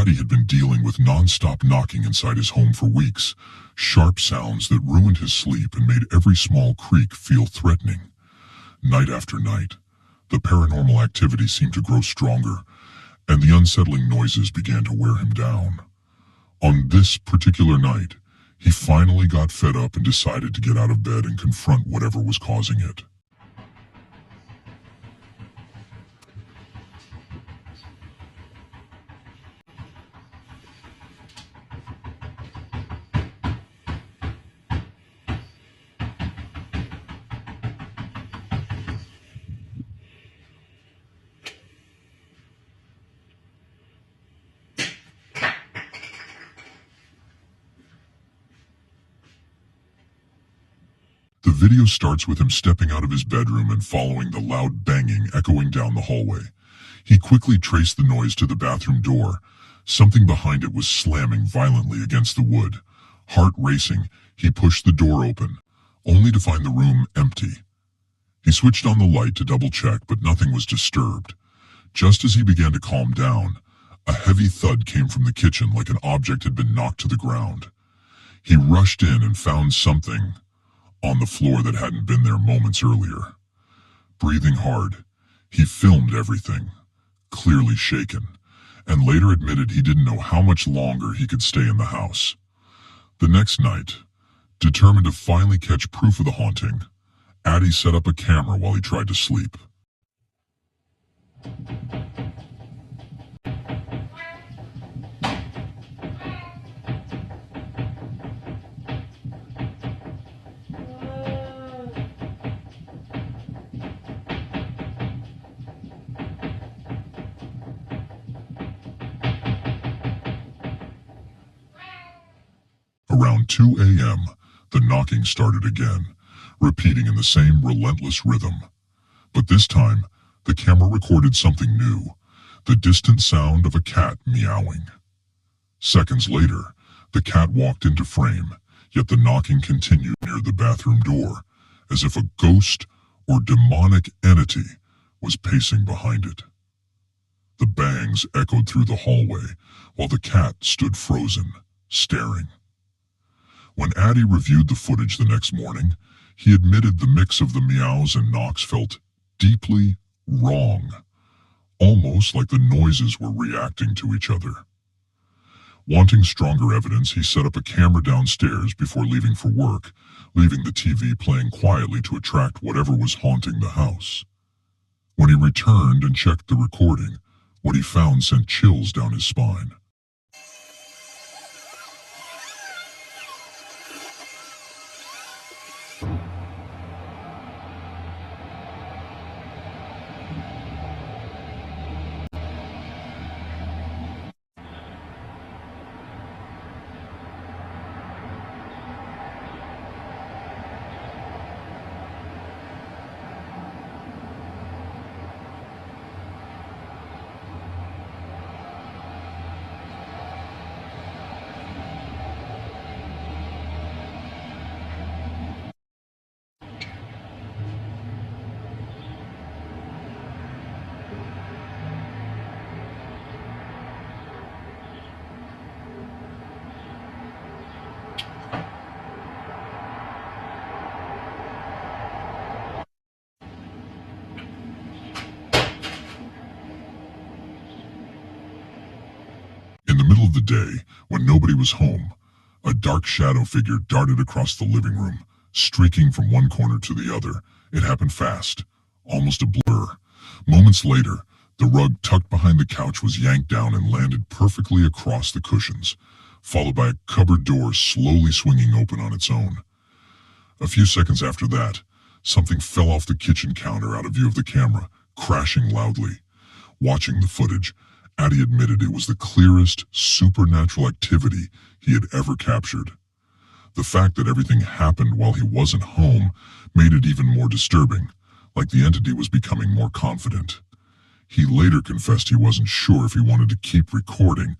Addy had been dealing with non-stop knocking inside his home for weeks, sharp sounds that ruined his sleep and made every small creak feel threatening. Night after night, the paranormal activity seemed to grow stronger, and the unsettling noises began to wear him down. On this particular night, he finally got fed up and decided to get out of bed and confront whatever was causing it. The video starts with him stepping out of his bedroom and following the loud banging echoing down the hallway. He quickly traced the noise to the bathroom door. Something behind it was slamming violently against the wood. Heart racing, he pushed the door open, only to find the room empty. He switched on the light to double-check, but nothing was disturbed. Just as he began to calm down, a heavy thud came from the kitchen like an object had been knocked to the ground. He rushed in and found something on the floor that hadn't been there moments earlier. Breathing hard, he filmed everything, clearly shaken, and later admitted he didn't know how much longer he could stay in the house. The next night, determined to finally catch proof of the haunting, Addy set up a camera while he tried to sleep. Around 2 a.m., the knocking started again, repeating in the same relentless rhythm. But this time, the camera recorded something new, the distant sound of a cat meowing. Seconds later, the cat walked into frame, yet the knocking continued near the bathroom door, as if a ghost or demonic entity was pacing behind it. The bangs echoed through the hallway, while the cat stood frozen, staring. When Addy reviewed the footage the next morning, he admitted the mix of the meows and knocks felt deeply wrong, almost like the noises were reacting to each other. Wanting stronger evidence, he set up a camera downstairs before leaving for work, leaving the TV playing quietly to attract whatever was haunting the house. When he returned and checked the recording, what he found sent chills down his spine. In the middle of the day, when nobody was home, a dark shadow figure darted across the living room, streaking from one corner to the other. It happened fast, almost a blur. Moments later, the rug tucked behind the couch was yanked down and landed perfectly across the cushions, followed by a cupboard door slowly swinging open on its own. A few seconds after that, something fell off the kitchen counter out of view of the camera, crashing loudly. Watching the footage, Addy admitted it was the clearest supernatural activity he had ever captured. The fact that everything happened while he wasn't home made it even more disturbing, like the entity was becoming more confident. He later confessed he wasn't sure if he wanted to keep recording,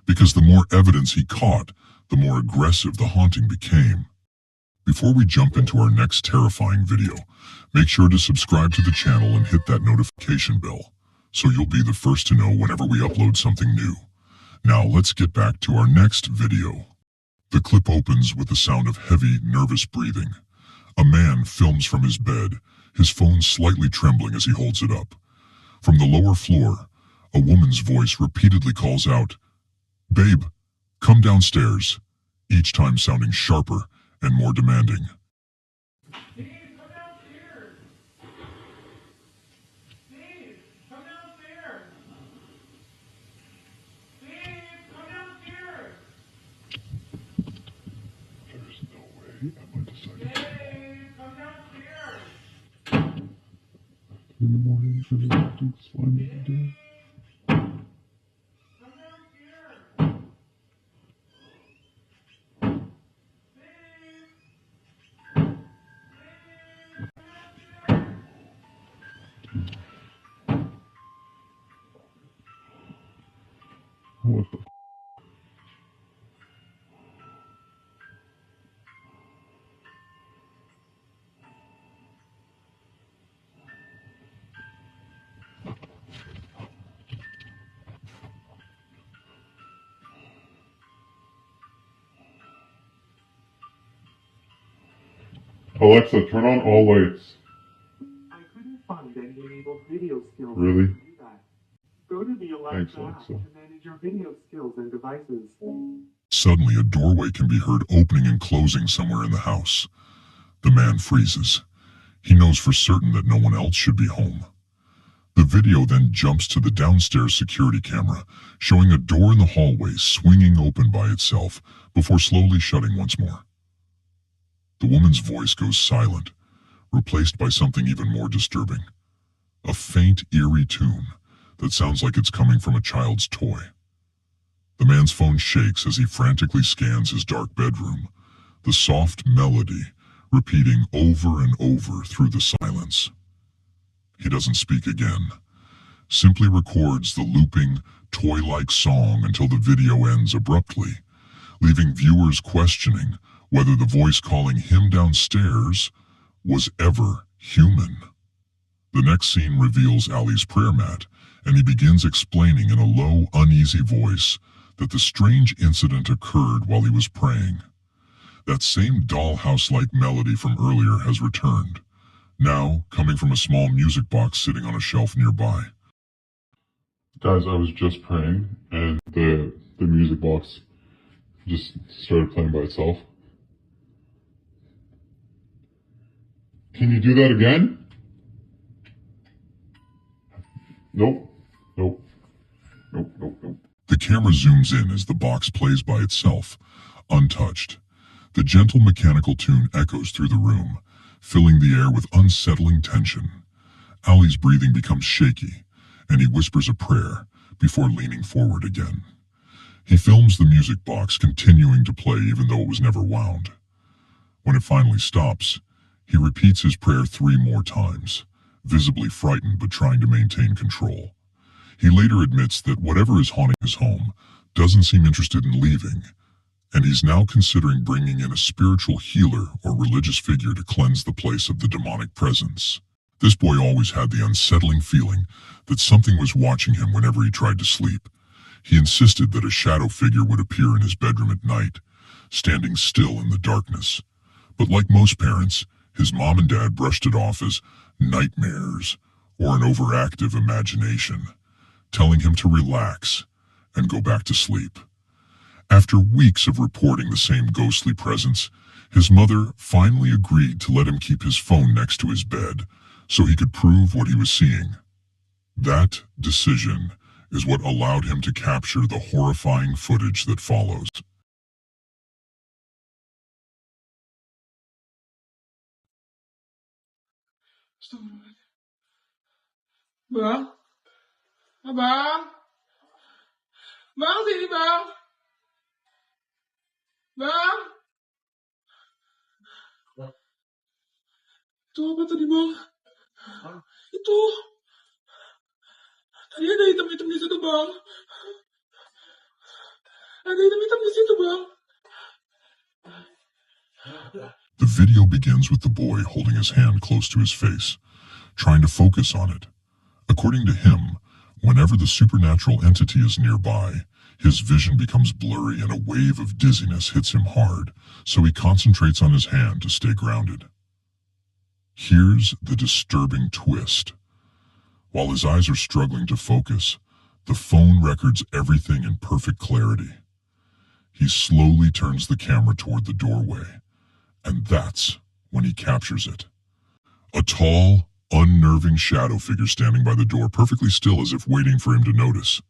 because the more evidence he caught, the more aggressive the haunting became. Before we jump into our next terrifying video, make sure to subscribe to the channel and hit that notification bell, so you'll be the first to know whenever we upload something new. Now let's get back to our next video. The clip opens with the sound of heavy, nervous breathing. A man films from his bed, his phone slightly trembling as he holds it up. From the lower floor, a woman's voice repeatedly calls out, "Babe, come downstairs," each time sounding sharper and more demanding. Dave, come downstairs! Dave, come downstairs! Dave, come downstairs! There's no way Emma decided. Dave, come downstairs! In the morning, and the acting slamming the door. Come downstairs! What the Alexa, turn on all lights. I couldn't find any enabled video skills. Really? To do that. Go to the Thanks, Alexa app Alexa. to manage your video skills and devices. Suddenly, a doorway can be heard opening and closing somewhere in the house. The man freezes. He knows for certain that no one else should be home. The video then jumps to the downstairs security camera, showing a door in the hallway swinging open by itself before slowly shutting once more. The woman's voice goes silent, replaced by something even more disturbing. A faint, eerie tune that sounds like it's coming from a child's toy. The man's phone shakes as he frantically scans his dark bedroom, the soft melody repeating over and over through the silence. He doesn't speak again, simply records the looping, toy-like song until the video ends abruptly, leaving viewers questioning whether the voice calling him downstairs was ever human. The next scene reveals Ali's prayer mat, and he begins explaining in a low, uneasy voice that the strange incident occurred while he was praying. That same dollhouse-like melody from earlier has returned, now coming from a small music box sitting on a shelf nearby. Guys, I was just praying, and the music box just started playing by itself. Can you do that again? Nope. Nope. Nope, nope, nope. The camera zooms in as the box plays by itself, untouched. The gentle mechanical tune echoes through the room, filling the air with unsettling tension. Ali's breathing becomes shaky, and he whispers a prayer before leaning forward again. He films the music box continuing to play even though it was never wound. When it finally stops, he repeats his prayer 3 more times, visibly frightened but trying to maintain control. He later admits that whatever is haunting his home doesn't seem interested in leaving, and he's now considering bringing in a spiritual healer or religious figure to cleanse the place of the demonic presence. This boy always had the unsettling feeling that something was watching him whenever he tried to sleep. He insisted that a shadow figure would appear in his bedroom at night, standing still in the darkness. But like most parents, his mom and dad brushed it off as nightmares or an overactive imagination, telling him to relax and go back to sleep. After weeks of reporting the same ghostly presence, his mother finally agreed to let him keep his phone next to his bed so he could prove what he was seeing. That decision is what allowed him to capture the horrifying footage that follows. Bang? Abang? Bang, sini bang? Bang? Itu apa tadi bang? Itu. Tadi ada hitam-hitam di situ bang. Ada hitam-hitam di situ bang. The video begins with the boy holding his hand close to his face, trying to focus on it. According to him, Whenever the supernatural entity is nearby, his vision becomes blurry and a wave of dizziness hits him hard, so he concentrates on his hand to stay grounded. Here's the disturbing twist. While his eyes are struggling to focus, the phone records everything in perfect clarity. He slowly turns the camera toward the doorway, and that's when he captures it. A tall, unnerving shadow figure standing by the door, perfectly still as if waiting for him to notice.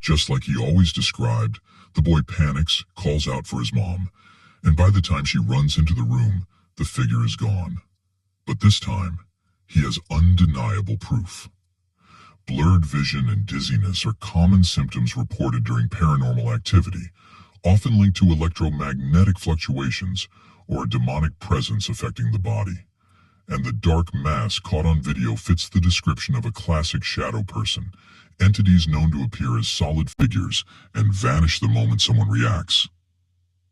Just like he always described, the boy panics, calls out for his mom, and by the time she runs into the room, the figure is gone. But this time, he has undeniable proof. Blurred vision and dizziness are common symptoms reported during paranormal activity, often linked to electromagnetic fluctuations or a demonic presence affecting the body. And the dark mass caught on video fits the description of a classic shadow person, entities known to appear as solid figures and vanish the moment someone reacts.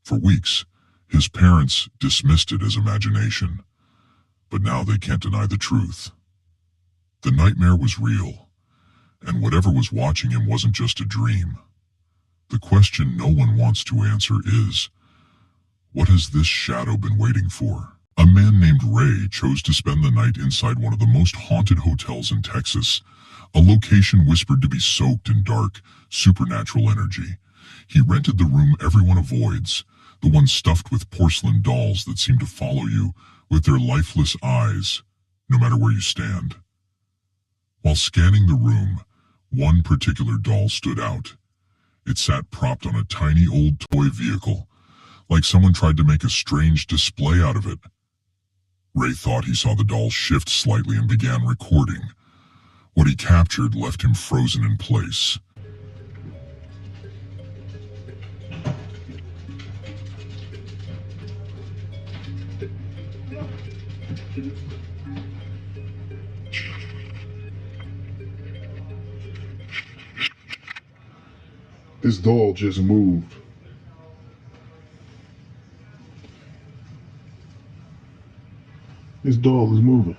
For weeks, his parents dismissed it as imagination, but now they can't deny the truth. The nightmare was real, and whatever was watching him wasn't just a dream. The question no one wants to answer is, what has this shadow been waiting for? A man named Ray chose to spend the night inside one of the most haunted hotels in Texas, a location whispered to be soaked in dark, supernatural energy. He rented the room everyone avoids, the one stuffed with porcelain dolls that seem to follow you with their lifeless eyes, no matter where you stand. While scanning the room, one particular doll stood out. It sat propped on a tiny old toy vehicle, like someone tried to make a strange display out of it. Ray thought he saw the doll shift slightly and began recording. What he captured left him frozen in place. This doll just moved. This doll is moving.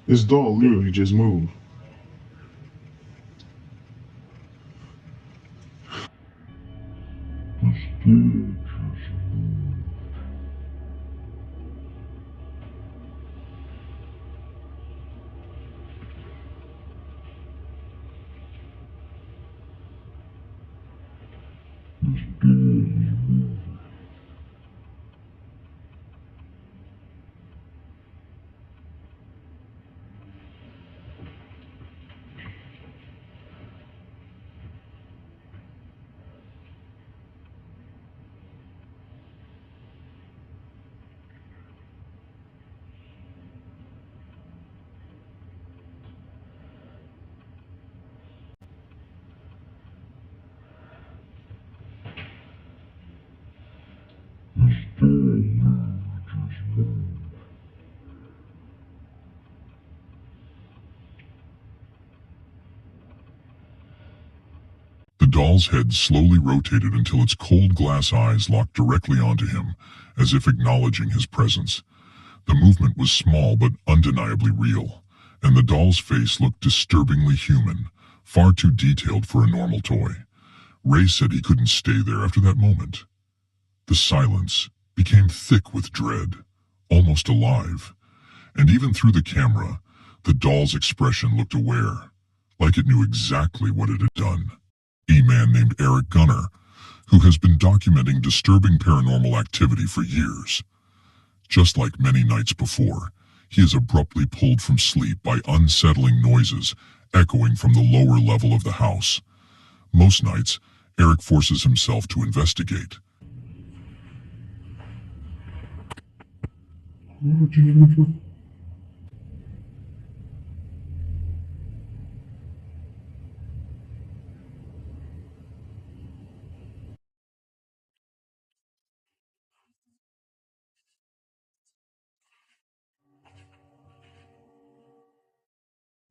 This doll literally just moved. The doll's head slowly rotated until its cold glass eyes locked directly onto him, as if acknowledging his presence. The movement was small but undeniably real, and the doll's face looked disturbingly human, far too detailed for a normal toy. Ray said he couldn't stay there after that moment. The silence became thick with dread, almost alive, and even through the camera, the doll's expression looked aware, like it knew exactly what it had done. A man named Eric Gunner, who has been documenting disturbing paranormal activity for years. Just like many nights before, he is abruptly pulled from sleep by unsettling noises echoing from the lower level of the house. Most nights, Eric forces himself to investigate.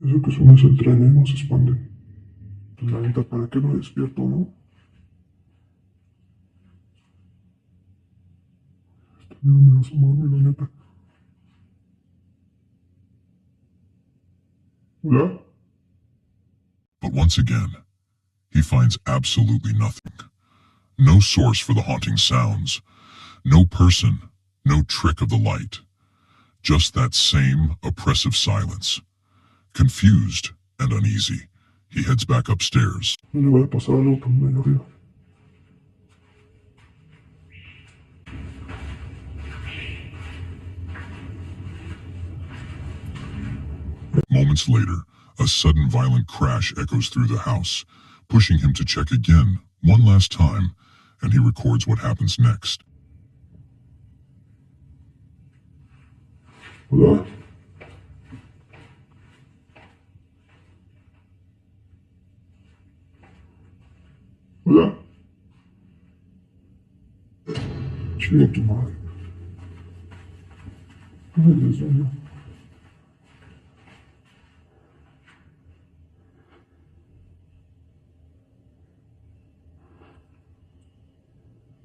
Eso que suena es el tren, no se expanden. Pues la neta, ¿para qué no despierto, no? Está bien, me va a asomarme, la neta. ¿Hola? But once again, he finds absolutely nothing. No source for the haunting sounds. No person. No trick of the light. Just that same oppressive silence. Confused and uneasy, he heads back upstairs. No le voy a pasar algo por medio arriba. Moments later, a sudden violent crash echoes through the house, pushing him to check again, one last time, and he records what happens next. ¿Hola? ¿Hola? Chinga tu madre. Ay, Dios mío.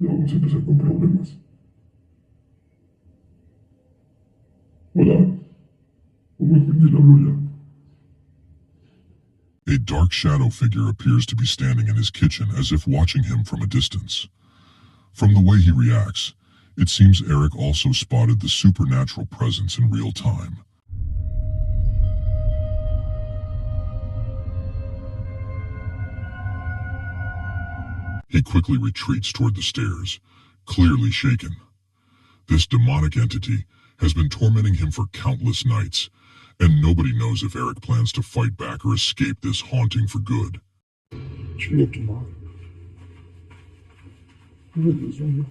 Ya vamos a empezar con problemas. Hola. O mejor ni le hablo ya. A dark shadow figure appears to be standing in his kitchen as if watching him from a distance. From the way he reacts, it seems Eric also spotted the supernatural presence in real time. He quickly retreats toward the stairs, clearly shaken. This demonic entity has been tormenting him for countless nights, and nobody knows if Eric plans to fight back or escape this haunting for good. Chinga tu madre. Ay, Dios mío.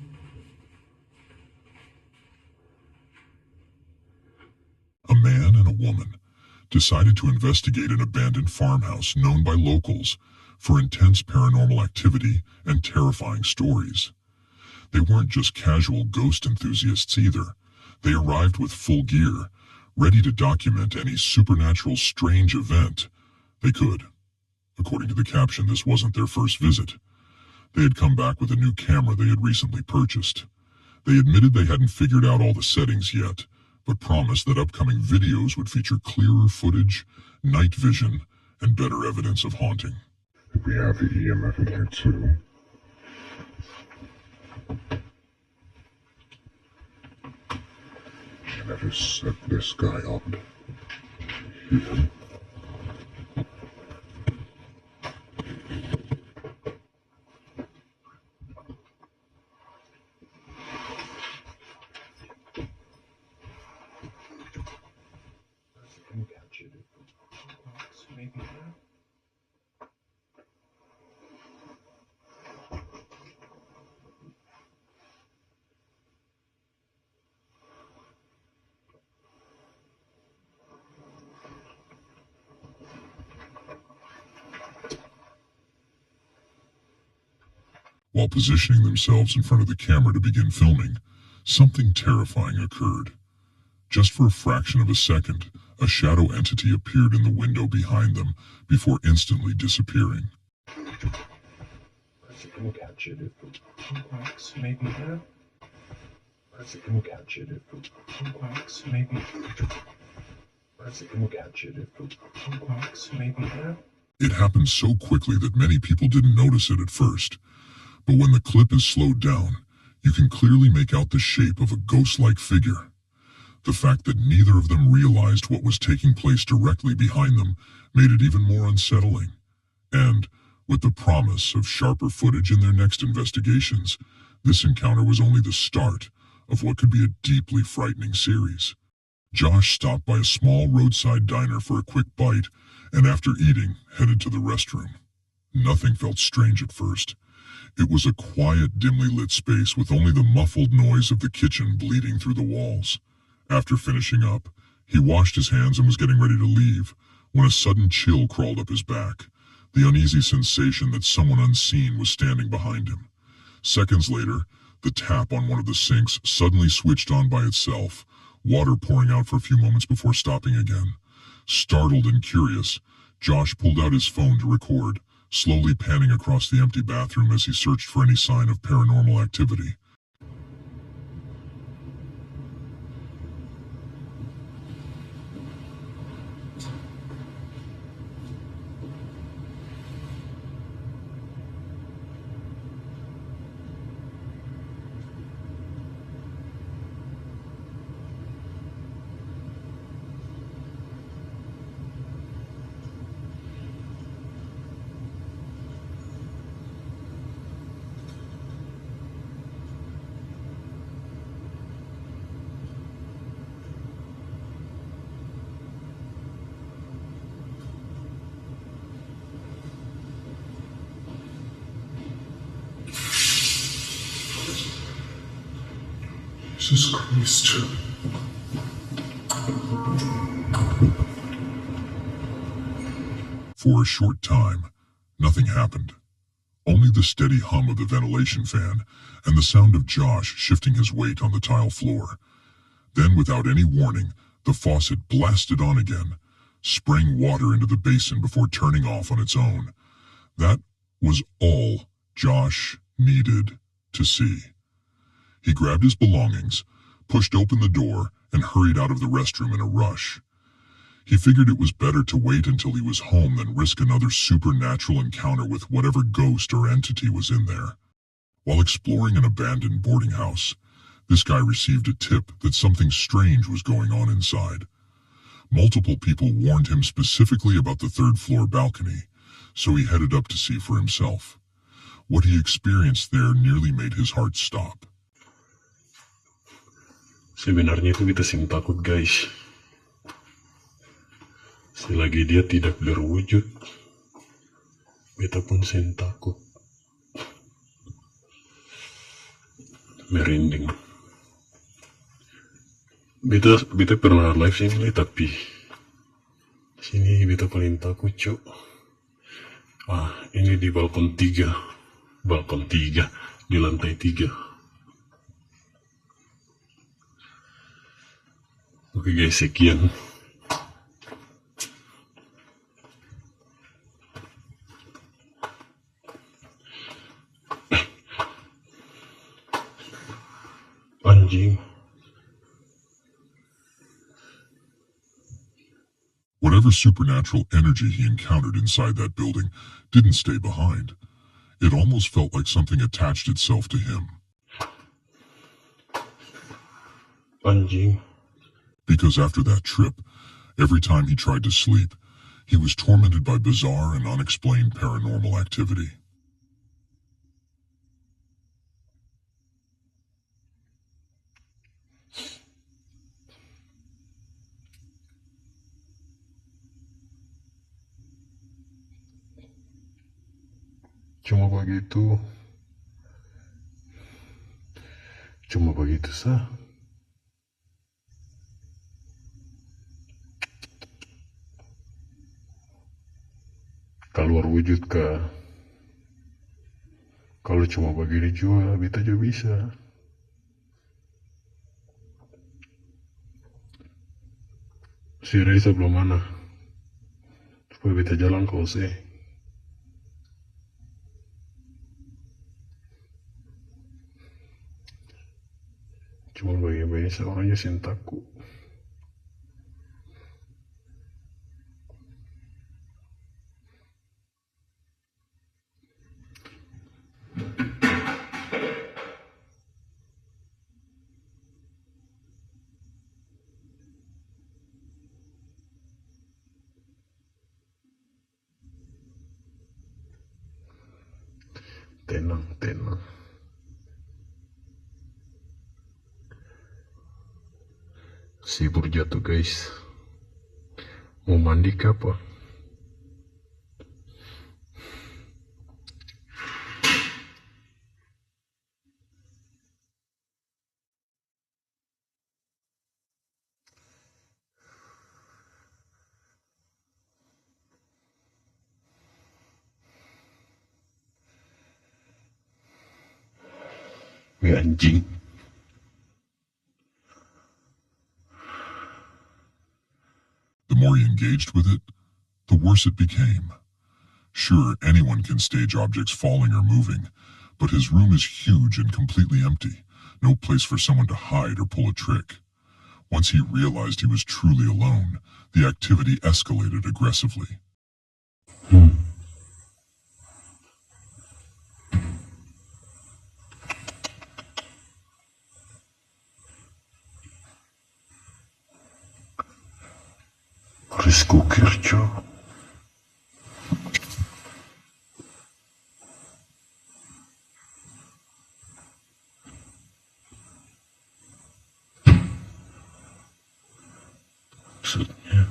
A man and a woman decided to investigate an abandoned farmhouse known by locals for intense paranormal activity and terrifying stories. They weren't just casual ghost enthusiasts either. They arrived with full gear, ready to document any supernatural strange event they could. According to the caption, this wasn't their first visit. They had come back with a new camera they had recently purchased. They admitted they hadn't figured out all the settings yet, but promised that upcoming videos would feature clearer footage, night vision, and better evidence of haunting. We have the EMF in here too. And I just set this guy up here. While positioning themselves in front of the camera to begin filming, something terrifying occurred. Just for a fraction of a second, a shadow entity appeared in the window behind them before instantly disappearing. Press it and catch it if it wax, maybe there. Press it and catch it if it wax, maybe. Press it and catch it if it wax, maybe there. It happened so quickly that many people didn't notice it at first. But when the clip is slowed down, you can clearly make out the shape of a ghost-like figure. The fact that neither of them realized what was taking place directly behind them made it even more unsettling. And, with the promise of sharper footage in their next investigations, this encounter was only the start of what could be a deeply frightening series. Josh stopped by a small roadside diner for a quick bite, and after eating, headed to the restroom. Nothing felt strange at first. It was a quiet, dimly lit space with only the muffled noise of the kitchen bleeding through the walls. After finishing up, he washed his hands and was getting ready to leave, when a sudden chill crawled up his back, the uneasy sensation that someone unseen was standing behind him. Seconds later, the tap on one of the sinks suddenly switched on by itself, water pouring out for a few moments before stopping again. Startled and curious, Josh pulled out his phone to record, slowly panning across the empty bathroom as he searched for any sign of paranormal activity. Jesus Christ. For a short time, nothing happened. Only the steady hum of the ventilation fan and the sound of Josh shifting his weight on the tile floor. Then, without any warning, the faucet blasted on again, spraying water into the basin before turning off on its own. That was all Josh needed to see. He grabbed his belongings, pushed open the door, and hurried out of the restroom in a rush. He figured it was better to wait until he was home than risk another supernatural encounter with whatever ghost or entity was in there. While exploring an abandoned boarding house, this guy received a tip that something strange was going on inside. Multiple people warned him specifically about the third-floor balcony, so he headed up to see for himself. What he experienced there nearly made his heart stop. Sebenarnya itu kita sing takut, guys. Selagi dia tidak berwujud, beta pun sing takut. Merinding. Beta pernah live sini, tapi sini beta paling takut, cuk. Ini di balkon 3. Balkon 3 di lantai 3. Oke guys, sekian. Anjing. Whatever supernatural energy he encountered inside that building didn't stay behind. It almost felt like something attached itself to him. Anjing. Because after that trip, every time he tried to sleep, he was tormented by bizarre and unexplained paranormal activity. Cuma begitu sah. Keluar wujud kah? Kalau cuma begini juga, beta juga bisa. Si Ray sebelah mana? Supaya beta jalan kau sih. Cuma bagi-bagi seorangnya sing takut. Tenang. Sibur jatuh, guys. Mau mandi ke apa? Anjing. The more he engaged with it, the worse it became. Sure, anyone can stage objects falling or moving, but his room is huge and completely empty, no place for someone to hide or pull a trick. Once he realized he was truly alone, the activity escalated aggressively. Chris Kukertje. Nie.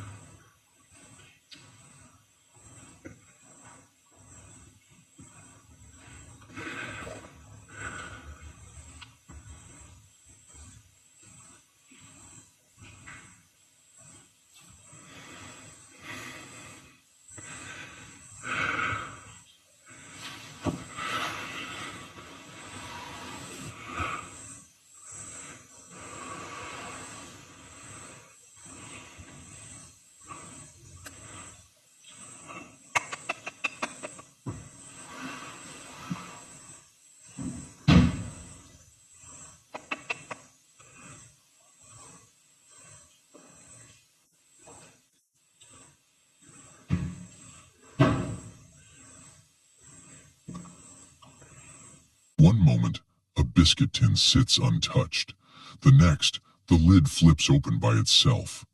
One moment, a biscuit tin sits untouched. The next, the lid flips open by itself.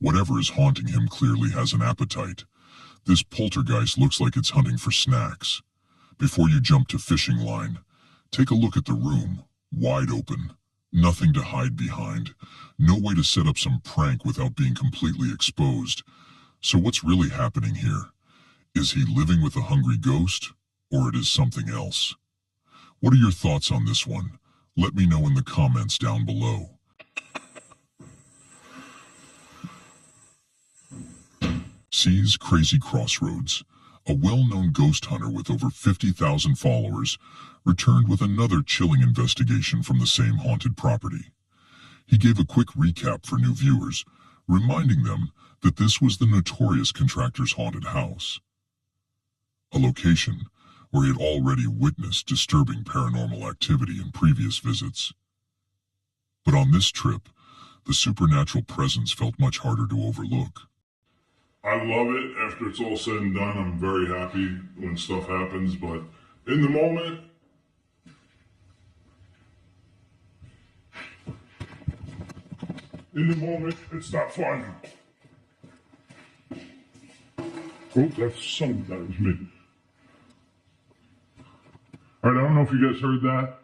Whatever is haunting him clearly has an appetite. This poltergeist looks like it's hunting for snacks. Before you jump to fishing line, take a look at the room, wide open. Nothing to hide behind. No way to set up some prank without being completely exposed. So what's really happening here? Is he living with a hungry ghost, or it is something else? What are your thoughts on this one? Let me know in the comments down below. C's Crazy Crossroads, a well-known ghost hunter with over 50,000 followers, returned with another chilling investigation from the same haunted property. He gave a quick recap for new viewers, reminding them that this was the notorious contractor's haunted house, a location where he had already witnessed disturbing paranormal activity in previous visits. But on this trip, the supernatural presence felt much harder to overlook. I love it. After it's all said and done, I'm very happy when stuff happens, but in the moment, it's not fun. Oh, that was me. All right, I don't know if you guys heard that.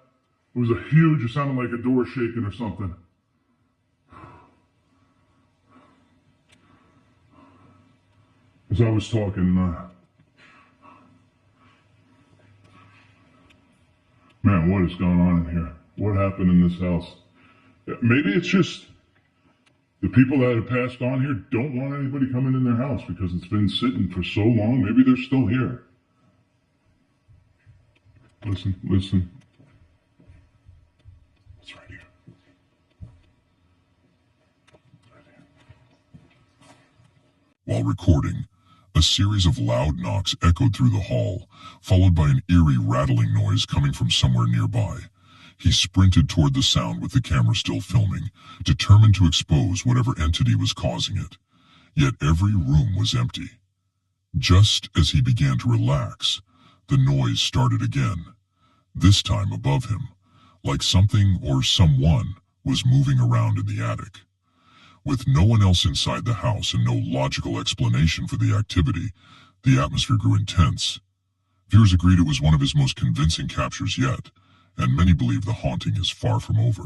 It was it sounded like a door shaking or something. As I was talking, man, what is going on in here? What happened in this house? Maybe it's just the people that have passed on here don't want anybody coming in their house because it's been sitting for so long. Maybe they're still here. Listen. It's right here. While recording, a series of loud knocks echoed through the hall, followed by an eerie rattling noise coming from somewhere nearby. He sprinted toward the sound with the camera still filming, determined to expose whatever entity was causing it. Yet every room was empty. Just as he began to relax, the noise started again, this time above him, like something or someone was moving around in the attic. With no one else inside the house and no logical explanation for the activity, the atmosphere grew intense. Viewers agreed it was one of his most convincing captures yet, and many believe the haunting is far from over.